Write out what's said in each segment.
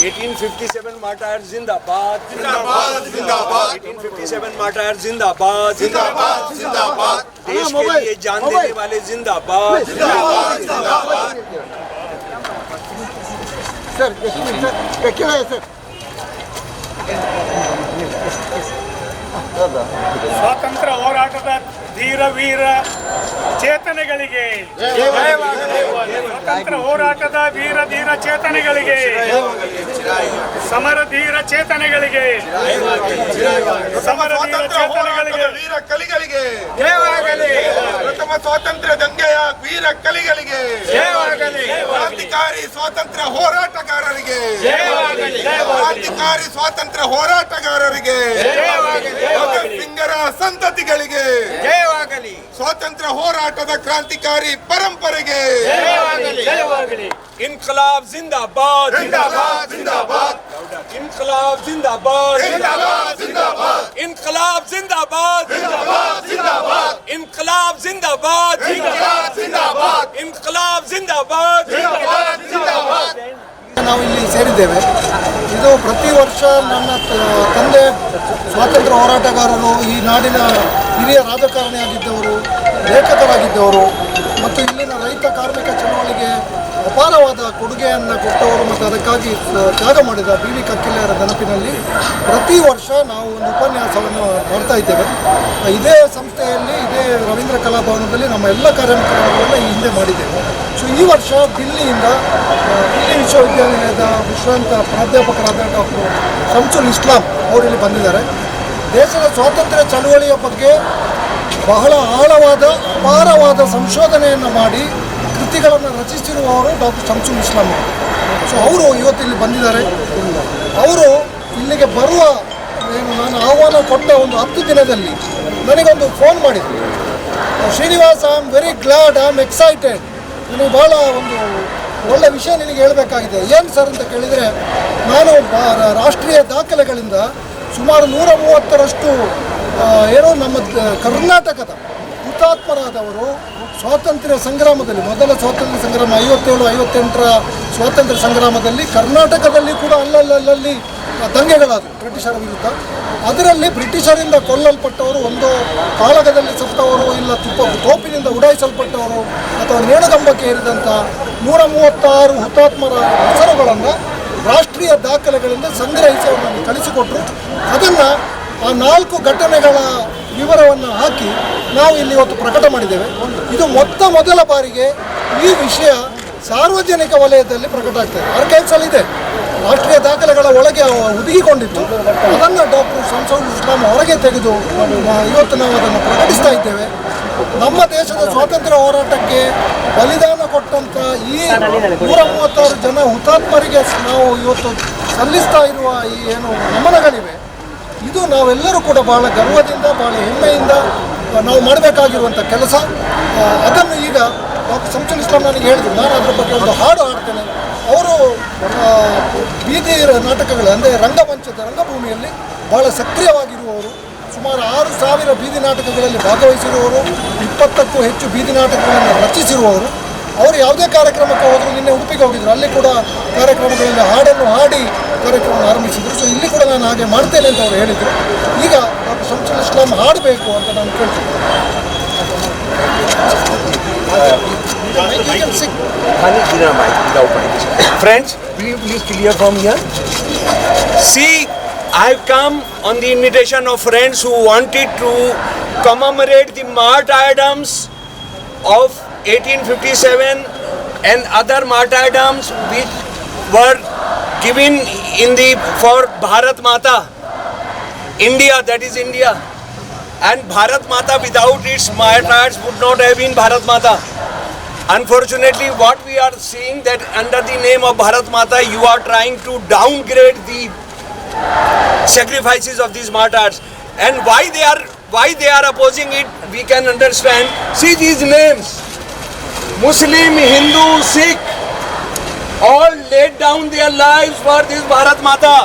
1857 martyrs जिंदाबाद जिंदाबाद जिंदाबाद 1857 martyrs जिंदाबाद जिंदाबाद जिंदाबाद देश के लिए जान देने वाले जिंदाबाद जिंदाबाद जिंदाबाद सर क्या है सर ಸ್ವಾತಂತ್ರ್ಯ ಹೋರಾಟದ ಧೀರ ವೀರ ಚೇತನೆಗಳಿಗೆ ಸ್ವಾತಂತ್ರ್ಯ ಹೋರಾಟದ ವೀರ ಧೀರ ಚೇತನೆಗಳಿಗೆ ಸಮರ ಧೀರ ಚೇತನೆಗಳಿಗೆ ಸಮರ ಧೀರ ಚೇತನೆಗಳಿಗೆ ವೀರ ಕಲಿಗಳಿಗೆ ಪ್ರಥಮ ಸ್ವಾತಂತ್ರ್ಯ ದಂಗೆಯ ವೀರ ಕಲಿಗಳಿಗೆ ಕ್ರಾಂತಿಕಾರಿ ಸ್ವಾತಂತ್ರ್ಯ ಹೋರಾಟಗಾರರಿಗೆ ಕ್ರಾಂತಿಕಾರಿ ಸ್ವಾತಂತ್ರ್ಯ ಹೋರಾಟಗಾರರಿಗೆ ಭಗತ್ ಸಿಂಗರ ಸಂತತಿಗಳಿಗೆ ಸ್ವಾತಂತ್ರ್ಯ ಹೋರಾಟದ ಕ್ರಾಂತಿಕಾರಿ ಪರಂಪರೆಗೆ इनकलाब जिंदाबाद जिंदाबाद जिंदाबाद इनकलाब जिंदाबाद जिंदाबाद जिंदाबाद इनकलाब जिंदाबाद जिंदाबाद जिंदाबाद इनकलाब जिंदाबाद जिंदाबाद जिंदाबाद इनकलाब जिंदाबाद जिंदाबाद जिंदाबाद ನಾವು ಇಲ್ಲಿ ಸೇರಿದ್ದೇವೆ. ಇದು ಪ್ರತಿ ವರ್ಷ ನನ್ನ ತಂದೆ ಸ್ವಾತಂತ್ರ್ಯ ಹೋರಾಟಗಾರರು, ಈ ನಾಡಿನ ಹಿರಿಯ ರಾಜಕಾರಣಿಯಾಗಿದ್ದವರು, ಲೇಖಕರಾಗಿದ್ದವರು ಮತ್ತು ಇಲ್ಲಿನ ರೈತ ಕಾರ್ಮಿಕ ಚಳವಳಿಗೆ ಅಪಾರವಾದ ಕೊಡುಗೆಯನ್ನು ಕೊಟ್ಟವರು ಮತ್ತು ಅದಕ್ಕಾಗಿ ತ್ಯಾಗ ಮಾಡಿದ ಬಿ ವಿ ಕಕ್ಕಿಲ್ಲೆಯರ ನೆನಪಿನಲ್ಲಿ ಪ್ರತಿ ವರ್ಷ ನಾವು ಒಂದು ಉಪನ್ಯಾಸವನ್ನು ಮಾಡ್ತಾ ಇದ್ದೇವೆ. ಇದೇ ಸಂಸ್ಥೆಯಲ್ಲಿ, ಇದೇ ರವೀಂದ್ರ ಕಲಾಭವನದಲ್ಲಿ ನಮ್ಮ ಎಲ್ಲ ಕಾರ್ಯಕ್ರಮಗಳನ್ನು ಈ ಹಿಂದೆ ಮಾಡಿದ್ದೇವೆ. ಸೊ ಈ ವರ್ಷ ದಿಲ್ಲಿ ವಿಶ್ವವಿದ್ಯಾನಿಲಯದ ವಿಶ್ರಾಂತ ಪ್ರಾಧ್ಯಾಪಕರಾದ ಡಾಕ್ಟರ್ ಶಂಸುಲ್ ಇಸ್ಲಾಂ ಅವರು ಇಲ್ಲಿ ಬಂದಿದ್ದಾರೆ. ದೇಶದ ಸ್ವಾತಂತ್ರ್ಯ ಚಳವಳಿಯ ಬಗ್ಗೆ ಬಹಳ ಆಳವಾದ ಅಪಾರವಾದ ಸಂಶೋಧನೆಯನ್ನು ಮಾಡಿ ಕೃತಿಗಳನ್ನು ರಚಿಸಿರುವವರು ಡಾಕ್ಟರ್ ಶಂಸುಲ್ ಇಸ್ಲಾಂ ಅವರು. ಸೊ ಅವರು ಇವತ್ತು ಇಲ್ಲಿ ಬಂದಿದ್ದಾರೆ. ಅವರು ಇಲ್ಲಿಗೆ ಬರುವ ನಾನು ಆಹ್ವಾನ ಕೊಟ್ಟ ಒಂದು 10 ದಿನದಲ್ಲಿ ನನಗೊಂದು ಫೋನ್ ಮಾಡಿದರು. Srinivas, I am very glad, I am excited, ನನಗೆ ಭಾಳ ಒಂದು ಒಳ್ಳೆ ವಿಷಯ ನಿನಗೆ ಹೇಳಬೇಕಾಗಿದೆ. ಏನು ಸರ್ ಅಂತ ಕೇಳಿದರೆ, ನಾನು ರಾಷ್ಟ್ರೀಯ ದಾಖಲೆಗಳಿಂದ ಸುಮಾರು 130ರಷ್ಟು ನಮ್ಮ ಕರ್ನಾಟಕದ ಹುತಾತ್ಮರಾದವರು ಸ್ವಾತಂತ್ರ್ಯ ಸಂಗ್ರಾಮದಲ್ಲಿ, ಮೊದಲ ಸ್ವಾತಂತ್ರ್ಯ ಸಂಗ್ರಾಮ 57-58ರ ಸ್ವಾತಂತ್ರ್ಯ ಸಂಗ್ರಾಮದಲ್ಲಿ ಕರ್ನಾಟಕದಲ್ಲಿ ಕೂಡ ಅಲ್ಲಲ್ಲಿ ದಂಗೆಗಳಾದವು ಬ್ರಿಟಿಷರ ವಿರುದ್ಧ. ಅದರಲ್ಲಿ ಬ್ರಿಟಿಷರಿಂದ ಕೊಲ್ಲಲ್ಪಟ್ಟವರು, ಒಂದು ಕಾಳಗದಲ್ಲಿ ಸತ್ತವರು, ಇಲ್ಲ ತೋಪಿನಿಂದ ಉಡಾಯಿಸಲ್ಪಟ್ಟವರು ಅಥವಾ ನೇಣುಗಂಬಕ್ಕೆ ಏರಿದಂಥ 136 ಹುತಾತ್ಮರ ಹೆಸರುಗಳನ್ನು ರಾಷ್ಟ್ರೀಯ ದಾಖಲೆಗಳಿಂದ ಸಂಗ್ರಹಿಸಿ ಅವರನ್ನು ಕಳಿಸಿಕೊಟ್ಟರು. ಅದನ್ನು ಆ 4 ಘಟನೆಗಳ ವಿವರವನ್ನು ಹಾಕಿ ನಾವು ಇಲ್ಲಿ ಇವತ್ತು ಪ್ರಕಟ ಮಾಡಿದ್ದೇವೆ. ಇದು ಮೊದಲ ಬಾರಿಗೆ ಈ ವಿಷಯ ಸಾರ್ವಜನಿಕ ವಲಯದಲ್ಲಿ ಪ್ರಕಟ ಆಗ್ತದೆ. ಆರ್ಕೈವ್ಸಲ್ಲಿ ಇದೆ, ರಾಷ್ಟ್ರೀಯ ದಾಖಲೆಗಳ ಒಳಗೆ ಹುದುಗಿಕೊಂಡಿತ್ತು. ಅದನ್ನು ಡಾಕ್ಟರ್ ಶಂಸುಲ್ ಇಸ್ಲಾಂ ಹೊರಗೆ ತೆಗೆದು ಇವತ್ತು ನಾವು ಅದನ್ನು ಪ್ರಕಟಿಸ್ತಾ ಇದ್ದೇವೆ. ನಮ್ಮ ದೇಶದ ಸ್ವಾತಂತ್ರ್ಯ ಹೋರಾಟಕ್ಕೆ ಬಲಿದಾನ ಕೊಟ್ಟಂಥ ಈ 136 ಜನ ಹುತಾತ್ಮರಿಗೆ ನಾವು ಇವತ್ತು ಸಲ್ಲಿಸ್ತಾ ಇರುವ ಈ ಏನು ನಮನಗಳಿವೆ, ಇದು ನಾವೆಲ್ಲರೂ ಕೂಡ ಭಾಳ ಗರ್ವದಿಂದ, ಭಾಳ ಹೆಮ್ಮೆಯಿಂದ ನಾವು ಮಾಡಬೇಕಾಗಿರುವಂಥ ಕೆಲಸ. ಅದನ್ನು ಈಗ ಡಾಕ್ಟರ್ ಶಂಸುಲ್ ಇಸ್ಲಾಂ ನನಗೆ ಹೇಳಿದ್ರು, ನಾನು ಅದರ ಬಗ್ಗೆ ಒಂದು ಹಾಡು ಹಾಡ್ತೇನೆ. ಅವರು ಬೀದಿ ನಾಟಕಗಳು, ಅಂದರೆ ರಂಗಭೂಮಿಯಲ್ಲಿ ಭಾಳ ಸಕ್ರಿಯವಾಗಿರುವವರು. ಸುಮಾರು 6,000 ಬೀದಿ ನಾಟಕಗಳಲ್ಲಿ ಭಾಗವಹಿಸಿರುವವರು, 20ಕ್ಕೂ ಹೆಚ್ಚು ಬೀದಿ ನಾಟಕಗಳನ್ನು ರಚಿಸಿರುವವರು. ಅವರು ಯಾವುದೇ ಕಾರ್ಯಕ್ರಮಕ್ಕೆ ಹೋದರೂ, ನಿನ್ನೆ ಉಡುಪಿಗೆ ಹೋಗಿದ್ರು, ಅಲ್ಲಿ ಕೂಡ ಕಾರ್ಯಕ್ರಮಗಳಲ್ಲಿ ಹಾಡನ್ನು ಹಾಡಿ ಕಾರ್ಯಕ್ರಮವನ್ನು ಆರಂಭಿಸಿದರು. ಸೊ ಇಲ್ಲಿ ಕೂಡ ನಾನು ಹಾಗೆ ಮಾಡ್ತೇನೆ ಅಂತ ಅವರು ಹೇಳಿದರು. ಈಗ ಡಾಕ್ಟರ್ ಶಂಸುಲ್ ಇಸ್ಲಾಂ ಹಾಡಬೇಕು ಅಂತ ನಾನು ಕೇಳ್ತೀನಿ. Friends, will you please clear from here? See, I have come on the invitation of friends who wanted to commemorate the martyrdoms of 1857 and other martyrdoms which were given for Bharat Mata, India, that is India. And Bharat Mata without its martyrs would not have been Bharat Mata. Unfortunately, what we are seeing that under the name of Bharat Mata, you are trying to downgrade the sacrifices of these martyrs. And why they are opposing it, we can understand. See these names: Muslim, Hindu, Sikh, all laid down their lives for this Bharat Mata.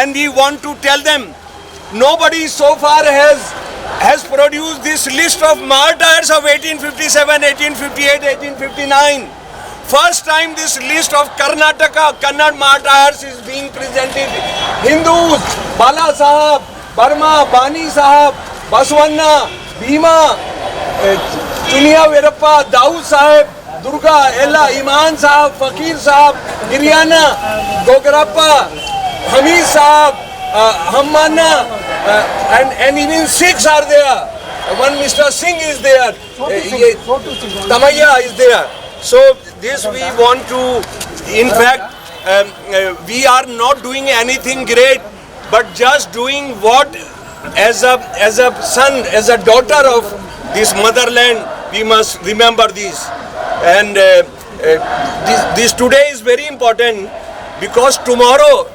And we want to tell them, nobody so far has produced this list of martyrs of 1857, 1858, 1859. First time this list of Karnataka Kannada martyrs is being presented. Hindus, Bala Sahab, Burma, Bani Sahab, Baswanna, Bhima, Chunia Virappa, Daud Sahib, Durga, Ella, Iman Sahab, Fakir Sahab, Giryana, Gograppa, Hamid Sahab, Hammana, and even Sikhs are there. One Mr. Singh is there. Tamaya is there. So this we want to, in fact, we are not doing anything great, but just doing what as a son, as a daughter of this motherland, we must remember this. And this today is very important because tomorrow,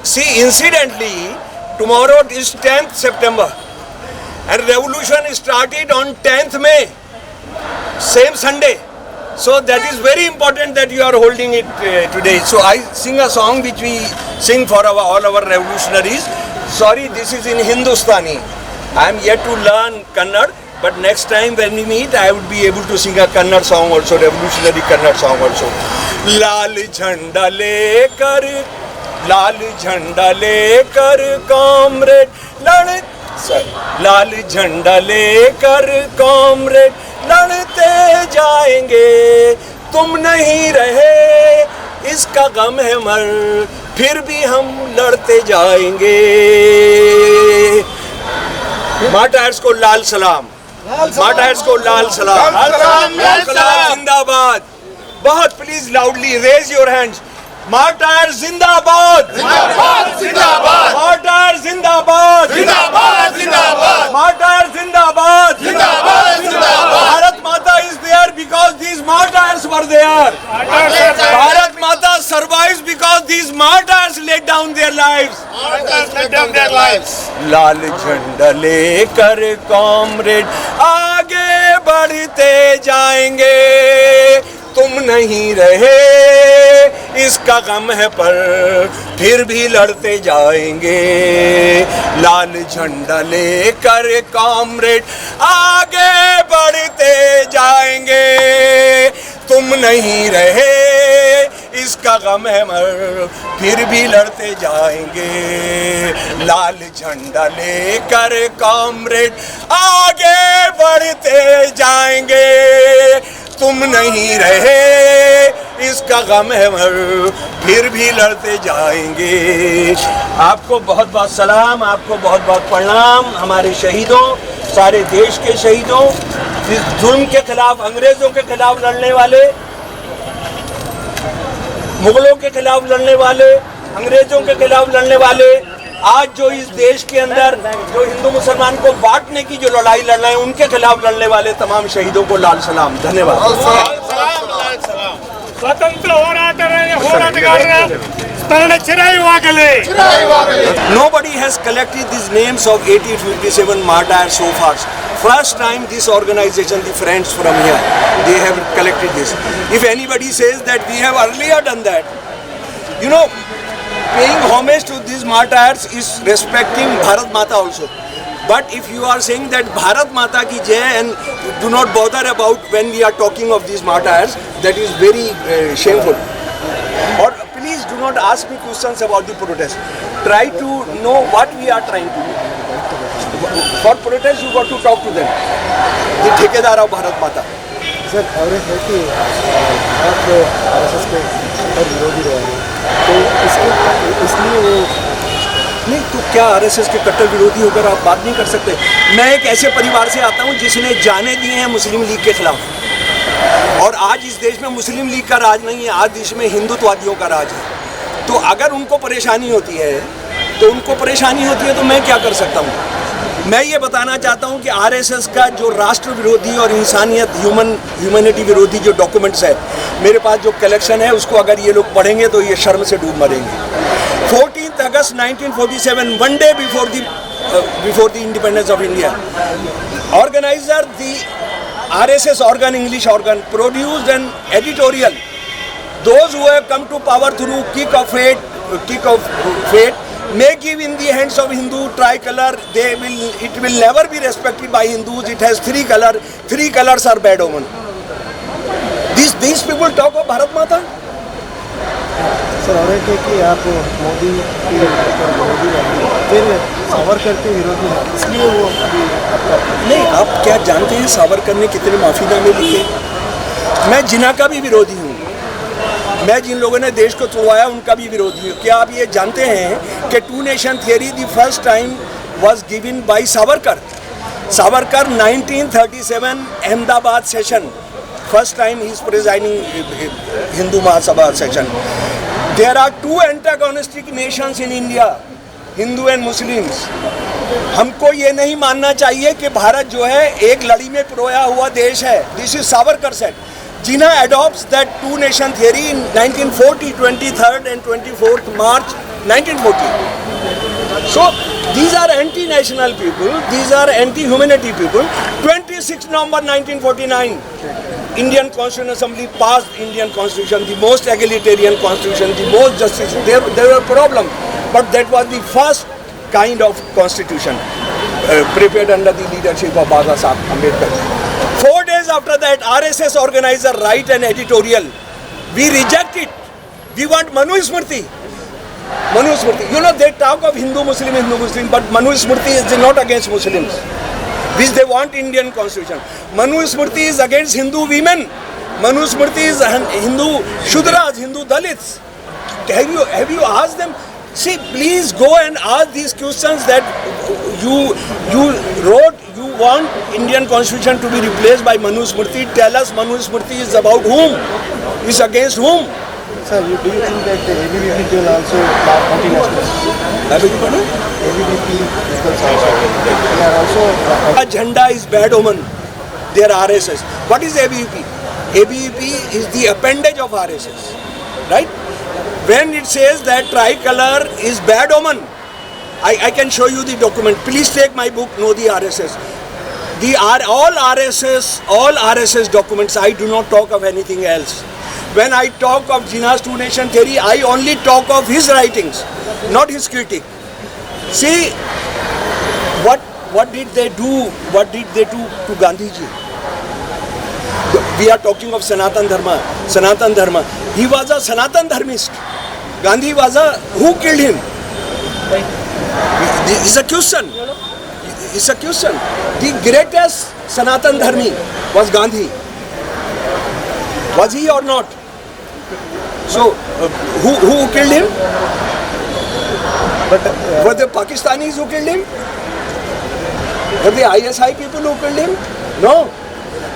see, incidentally, tomorrow is 10th September and revolution started on 10th May, same Sunday. So that is very important that you are holding it today. So I sing a song which we sing for all our revolutionaries. Sorry, this is in Hindustani. I am yet to learn Kannada, but next time when we meet, I would be able to sing a Kannada song also, revolutionary Kannada song also. Lal Jhanda lekar comrade, Lal Jhanda lekar comrade, लड़ते जाएंगे, तुम नहीं रहे, इसका गम है मर, फिर भी हम लड़ते जाएंगे. मार्टायर्स को लाल सलाम, मार्टायर्स को लाल सलाम, जिंदाबाद. बहुत please loudly raise your hands. Martyr जिंदाबाद, जिंदाबाद, मार्टायर जिंदाबाद, जिंदाबाद, जिंदाबाद, मार्टायर जिंदाबाद, जिंदाबाद, जिंदाबाद. Bharat Mata is there because these martyrs were there. Bharat Mata survives because these martyrs laid down their lives. Let them their lives. लाल झंडा लेकर कॉमरेड आगे बढ़ते जाएंगे, तुम नहीं रहे, इसका गम है पर फिर भी लड़ते जाएंगे. लाल झंडा लेकर कॉमरेड आगे बढ़ते जाएंगे, तुम नहीं रहे, इसका गम है मर, फिर भी लड़ते जाएंगे. लाल झंडा लेकर कॉमरेड आगे बढ़ते जाएंगे, तुम नहीं रहे, इसका गम है मर, फिर भी लड़ते जाएंगे. आपको बहुत बहुत सलाम, आपको बहुत बहुत प्रणाम. हमारे शहीदों, सारे देश के शहीदों, इस जुल्म के खिलाफ, अंग्रेजों के खिलाफ लड़ने वाले, मुगलों के खिलाफ लड़ने वाले, अंग्रेजों के खिलाफ लड़ने वाले, आज जो इस देश के अंदर जो हिंदू मुसलमान को बांटने की जो लड़ाई लड़ रहे हैं, उनके खिलाफ लड़ने वाले तमाम शहीदों को लाल सलाम. धन्यवाद. ಸ್ವತಂತ್ರ ಹೋರಾಟಗಾರರ ಸ್ಮರಣೆ ಚಿರಾಯುವಾಗಲಿ. Nobody has collected these names of 1857 martyrs so far. First time this organization, the friends from here, they have collected this. If anybody says that we have earlier done that, you know, paying homage to these martyrs is respecting Bharat Mata also. But if you are saying that Bharat Mata ki jai and do not bother about when we are talking of these martyrs, that is very shameful. Or please do not ask me questions about the protest. Try to know what we are trying to do. For protest you got to talk to them. The ठेकेदार of Bharat Mata. Sir average है कि आप RSS के विरोधी रहे हैं, तो इसलिए वो नहीं तो क्या आरएसएस के कट्टर विरोधी होकर आप बात नहीं कर सकते. मैं एक ऐसे परिवार से आता हूं जिसने जाने दिए हैं मुस्लिम लीग के खिलाफ, और आज इस देश में मुस्लिम लीग का राज नहीं है, आज देश में हिंदुत्ववादियों का राज है. तो अगर उनको परेशानी होती है तो मैं क्या कर सकता हूं. मैं ये बताना चाहता हूं कि आरएसएस का जो राष्ट्र विरोधी और इंसानियत ह्यूमैनिटी विरोधी जो डॉक्यूमेंट्स है, मेरे पास जो कलेक्शन है, उसको अगर ये लोग पढ़ेंगे तो ये शर्म से डूब मरेंगे. 14th August 1947, one day before the independence of India, organizer, the RSS organ, English organ, produced an editorial. Those who have come to power through kick of fate, may give in the hands of Hindu tricolor. It will never be respected by Hindus. It has three colors are bad omen. These people talk of Bharat Mata. Sir और एक है कि आप मोदी के विरोधी हैं, फिर सावरकर के विरोधी हैं, इसलिए वो अभी आपका नहीं, आप क्या जानते हैं सावरकर ने कितने माफीनामे लिखे? मैं जिन्ना का भी विरोधी हूँ, मैं जिन लोगों ने देश को तोड़वाया उनका भी विरोधी हूँ। क्या आप ये जानते हैं कि two nation theory the first time was given by Savarkar? Savarkar 1937 Ahmedabad session, first time he is presiding Hindu Mahasabha session. There are two antagonistic nations in India, Hindu and Muslims. हमको ये नहीं मानना चाहिए कि भारत जो है एक लड़ी में पिरोया हुआ देश है। This is Savarkar said. Jinnah adopts that two nation theory in 1940, 23rd and 24th March 1940. So these are anti-national people, these are anti-humanity people. 26 November 1949, Indian Constitutional Assembly passed Indian Constitution, the most egalitarian constitution, the most justice. There were problems, but that was the first kind of constitution prepared under the leadership of Baba Saheb Ambedkar. 4 days after that, RSS organizer write an editorial. We reject it. We want Manu Smriti. Manu Smriti. You know, they talk of Hindu Muslim, but Manu Smriti is not against Muslims, which they want Indian constitution. Manu Smriti is against Hindu women. Manu Smriti is Hindu Shudras, Hindu Dalits. Have you asked them? See, please go and ask these questions that you wrote. You want Indian constitution to be replaced by Manu Smriti. Tell us Manu Smriti is about whom? Is against whom? Sir, do you think that the ABVP will also multinationals? ABVP equals also. They are also. Agenda is bad omen. They are RSS. What is ABVP? ABVP is the appendage of RSS, right? When it says that tricolor is bad omen, I can show you the document. Please take my book, Know the RSS. All RSS documents, I do not talk of anything else. When I talk of Jinnah's two nation theory, I only talk of his writings, not his critique. See, what did they do? What did they do to Gandhiji? We are talking of Sanatan Dharma. Sanatan Dharma. He was a Sanatan Dharmist. Gandhi was who killed him? It's a question. It's a question. The greatest Sanatan Dharmi was Gandhi. Was he or not? So, who killed him? But were the Pakistanis who killed him? Were the ISI people who killed him? No.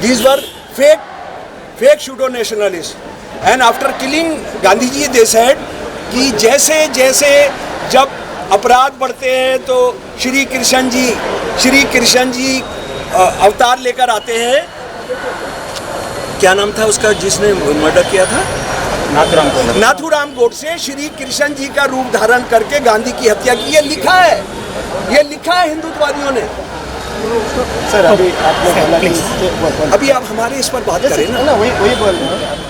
These were fake pseudo-nationalists. And after killing Gandhiji, they said कि जैसे जैसे जब अपराध बढ़ते हैं तो श्री कृष्ण जी अवतार लेकर आते हैं। क्या नाम था उसका जिसने मर्डर किया था? नाथूराम गोडसे। श्री कृष्ण जी का रूप धारण करके गांधी की हत्या की। ये लिखा है हिंदुत्ववादियों ने। सर अभी आपने बोला कि अभी आप हमारे इस पर बात करें ना। वही बोल रहे हैं।